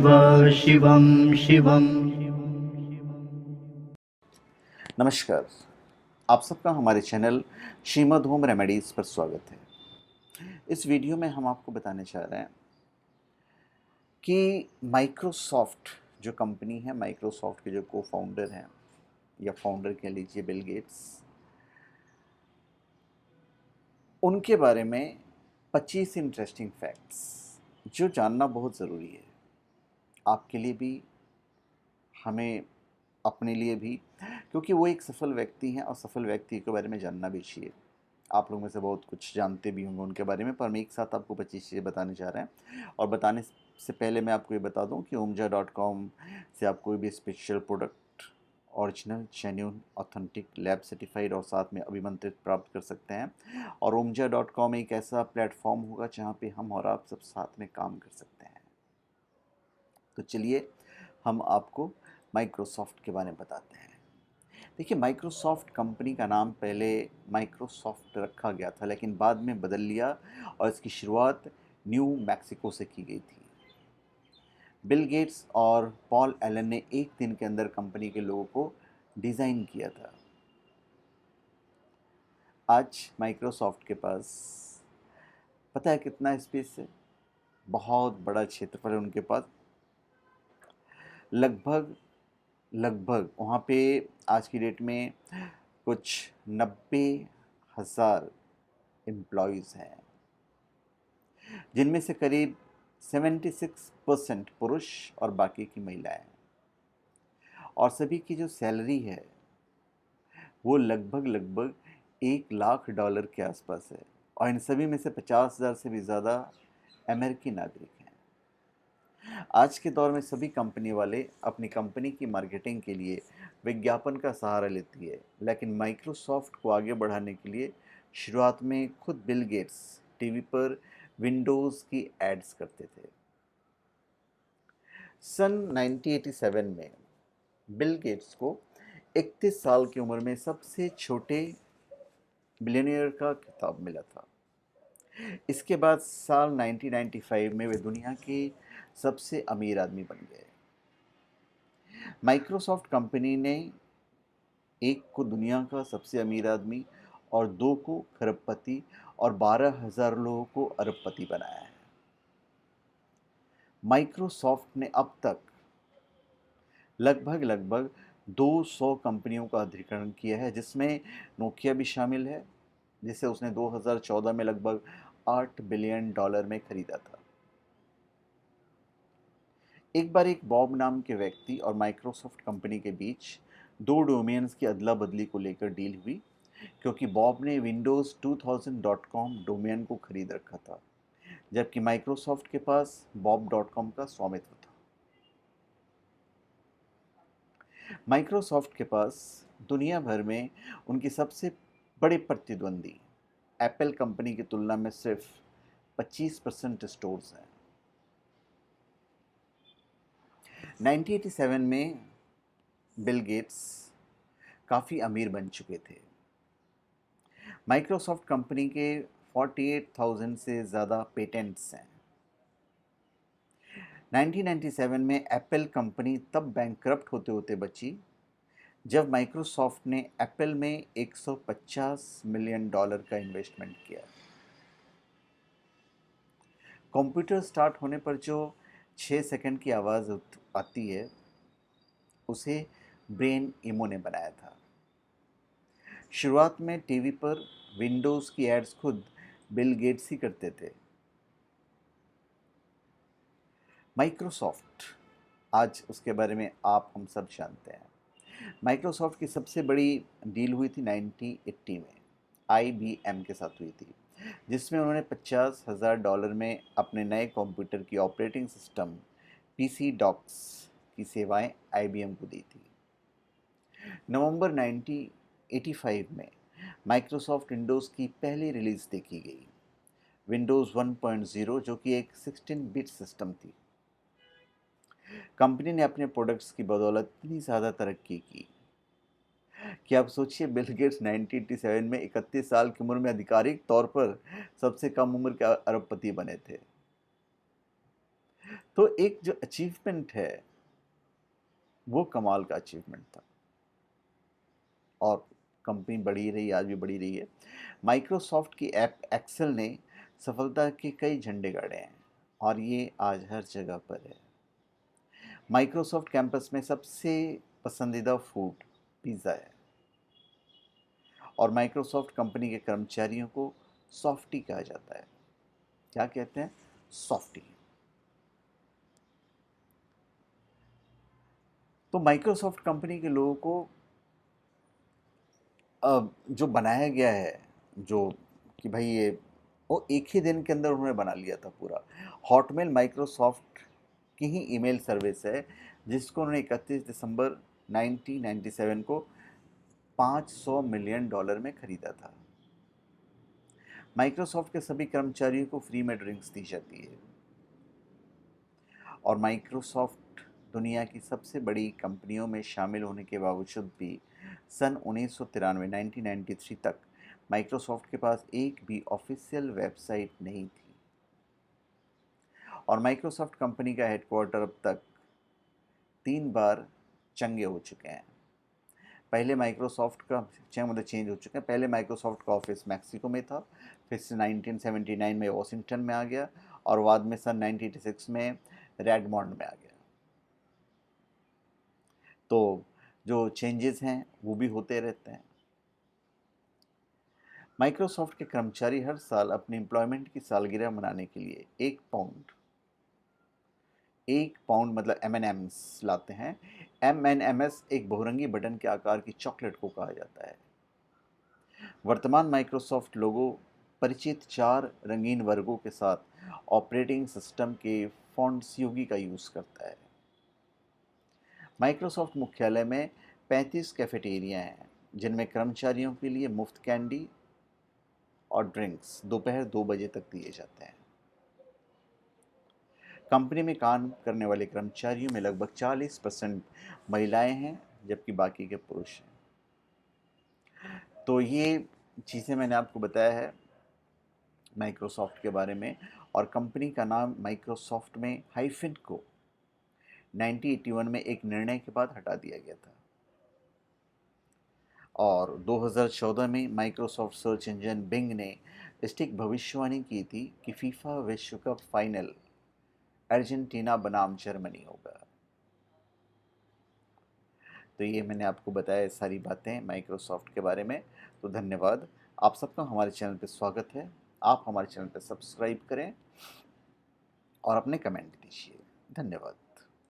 शिवं शिवं। नमस्कार, आप सबका हमारे चैनल श्रीमद् होम रेमेडीज़ पर स्वागत है। इस वीडियो में हम आपको बताने चाह रहे हैं कि माइक्रोसॉफ्ट जो कंपनी है, माइक्रोसॉफ्ट के जो को फाउंडर हैं या फाउंडर कह लीजिए बिल गेट्स, उनके बारे में 25 इंटरेस्टिंग फैक्ट्स जो जानना बहुत ज़रूरी है, आपके लिए भी, हमें अपने लिए भी, क्योंकि वो एक सफल व्यक्ति हैं और सफल व्यक्ति के बारे में जानना भी चाहिए। आप लोग में से बहुत कुछ जानते भी होंगे उनके बारे में, पर हम एक साथ आपको 25 चीज़ें बताने जा रहे हैं। और बताने से पहले मैं आपको ये बता दूं कि omja.com से आप कोई भी special product original, genuine, authentic, lab certified और साथ में अभिमंत्रित प्राप्त कर सकते हैं। और omja.com एक ऐसा प्लेटफॉर्म होगा जहाँ पे हम और आप सब साथ में काम कर सकते हैं। तो चलिए हम आपको माइक्रोसॉफ्ट के बारे में बताते हैं। देखिए, माइक्रोसॉफ्ट कंपनी का नाम पहले माइक्रोसॉफ्ट रखा गया था, लेकिन बाद में बदल लिया और इसकी शुरुआत न्यू मैक्सिको से की गई थी। बिल गेट्स और पॉल एलन ने एक दिन के अंदर कंपनी के लोगों को डिज़ाइन किया था। आज माइक्रोसॉफ्ट के पास पता है कितना स्पेस है? बहुत बड़ा क्षेत्रफल है उनके पास। लगभग लगभग वहाँ पे आज की डेट में कुछ 90,000 एम्प्लॉयज़ हैं, जिनमें से करीब 76% पुरुष और बाकी की महिलाएं। और सभी की जो सैलरी है वो लगभग लगभग $1 लाख के आसपास है। और इन सभी में से 50,000 से भी ज़्यादा अमेरिकी नागरिक हैं। आज के दौर में सभी कंपनी वाले अपनी कंपनी की मार्केटिंग के लिए विज्ञापन का सहारा लेती है, लेकिन माइक्रोसॉफ्ट को आगे बढ़ाने के लिए शुरुआत में खुद बिल गेट्स टीवी पर विंडोज़ की एड्स करते थे। सन 1987 में बिल गेट्स को 31 साल की उम्र में सबसे छोटे बिलियनियर का खिताब मिला था। इसके बाद साल 1995 में वे दुनिया के सबसे अमीर आदमी बन गए। माइक्रोसॉफ्ट कंपनी ने एक को दुनिया का सबसे अमीर आदमी और दो को खरबपति और 12,000 लोगों को अरबपति बनाया है। माइक्रोसॉफ्ट ने अब तक लगभग लगभग 200 कंपनियों का अधिग्रहण किया है, जिसमें नोकिया भी शामिल है, जिसे उसने 2014 में लगभग $8 बिलियन में खरीदा था। एक बार एक बॉब नाम के व्यक्ति और माइक्रोसॉफ्ट कंपनी के बीच दो डोमेन्स की अदला बदली को लेकर डील हुई, क्योंकि बॉब ने विंडोज़ 2000.com डोमेन को खरीद रखा था, जबकि माइक्रोसॉफ्ट के पास bob.com का स्वामित्व था। माइक्रोसॉफ्ट के पास दुनिया भर में उनकी सबसे बड़े प्रतिद्वंदी एप्पल कंपनी की तुलना में सिर्फ 25% स्टोर्स हैं। 1987 में बिल गेट्स काफ़ी अमीर बन चुके थे। माइक्रोसॉफ्ट कंपनी के 48,000 से ज़्यादा पेटेंट्स हैं। 1997 में एप्पल कंपनी तब बैंकक्रप्ट होते होते बची जब माइक्रोसॉफ्ट ने एप्पल में $150 मिलियन का इन्वेस्टमेंट किया। कंप्यूटर स्टार्ट होने पर जो 6 सेकंड की आवाज़ आती है, उसे ब्रेन इमो ने बनाया था। शुरुआत में टीवी पर विंडोज़ की एड्स खुद बिल गेट्स ही करते थे। माइक्रोसॉफ्ट, आज उसके बारे में आप हम सब जानते हैं। माइक्रोसॉफ्ट की सबसे बड़ी डील हुई थी 1980 में IBM के साथ हुई थी, जिसमें उन्होंने $50,000 में अपने नए कंप्यूटर की ऑपरेटिंग सिस्टम PC डॉक्स की सेवाएं IBM को दी थी। नवंबर 1985 में माइक्रोसॉफ्ट विंडोज़ की पहली रिलीज़ देखी गई, विंडोज़ 1.0, जो कि एक 16 बिट सिस्टम थी। कंपनी ने अपने प्रोडक्ट्स की बदौलत इतनी ज़्यादा तरक्की की कि आप सोचिए, बिल गेट्स 1987 में 31 साल की उम्र में आधिकारिक तौर पर सबसे कम उम्र के अरबपति बने थे। तो एक जो अचीवमेंट है वो कमाल का अचीवमेंट था, और कंपनी बढ़ी रही, आज भी बढ़ी रही है। माइक्रोसॉफ्ट की ऐप एक्सेल ने सफलता के कई झंडे गाड़े हैं और ये आज हर जगह पर है। माइक्रोसॉफ्ट कैंपस में सबसे पसंदीदा फूड पिज़्ज़ा है, और माइक्रोसॉफ्ट कंपनी के कर्मचारियों को सॉफ्टी कहा जाता है। क्या कहते हैं? सॉफ्टी। तो माइक्रोसॉफ्ट कंपनी के लोगों को जो बनाया गया है, जो कि भाई ये वो एक ही दिन के अंदर उन्होंने बना लिया था पूरा। हॉटमेल माइक्रोसॉफ्ट की ही ईमेल सर्विस है जिसको उन्होंने 31 दिसंबर 1997 को $500 मिलियन में खरीदा था। माइक्रोसॉफ्ट के सभी कर्मचारियों को फ्री में ड्रिंक्स दी जाती है, और माइक्रोसॉफ्ट दुनिया की सबसे बड़ी कंपनियों में शामिल होने के बावजूद भी सन 1993 1993 तक माइक्रोसॉफ्ट के पास एक भी ऑफिशियल वेबसाइट नहीं थी, और माइक्रोसॉफ्ट कंपनी का हेडक्वार्टर अब तक 3 बार चंगे हो चुके हैं। पहले माइक्रोसॉफ्ट का मतलब चेंज हो चुके हैं। पहले माइक्रोसॉफ्ट का ऑफिस मैक्सिको में था, फिर से 1979 में वॉशिंगटन में आ गया, और बाद में सन 1986 में रेडमॉन्ड में आ गया। तो जो चेंजेस हैं वो भी होते रहते हैं। माइक्रोसॉफ्ट के कर्मचारी हर साल अपनी एम्प्लॉयमेंट की सालगिरह मनाने के लिए 1 पाउंड मतलब M&Ms लाते हैं। M&Ms एक बहुरंगी बटन के आकार की चॉकलेट को कहा जाता है। वर्तमान माइक्रोसॉफ्ट लोगो परिचित 4 रंगीन वर्गों के साथ ऑपरेटिंग सिस्टम के फॉन्ट्स योगी का यूज़ करता है। माइक्रोसॉफ्ट मुख्यालय में 35 कैफेटेरिया हैं जिनमें कर्मचारियों के लिए मुफ्त कैंडी और ड्रिंक्स दोपहर 2 बजे तक दिए जाते हैं। कंपनी में काम करने वाले कर्मचारियों में लगभग 40% महिलाएं हैं, जबकि बाकी के पुरुष हैं। तो ये चीज़ें मैंने आपको बताया है माइक्रोसॉफ्ट के बारे में, और कंपनी का नाम माइक्रोसॉफ्ट में हाइफिन को 1981 में एक निर्णय के बाद हटा दिया गया था, और 2014 में माइक्रोसॉफ्ट सर्च इंजन बिंग ने इसकी भविष्यवाणी की थी कि फीफा विश्व कप फाइनल अर्जेंटीना बनाम जर्मनी होगा। तो ये मैंने आपको बताया सारी बातें माइक्रोसॉफ्ट के बारे में। तो धन्यवाद। आप सबका हमारे चैनल पे स्वागत है। आप हमारे चैनल पे सब्सक्राइब करें और अपने कमेंट दीजिए। धन्यवाद।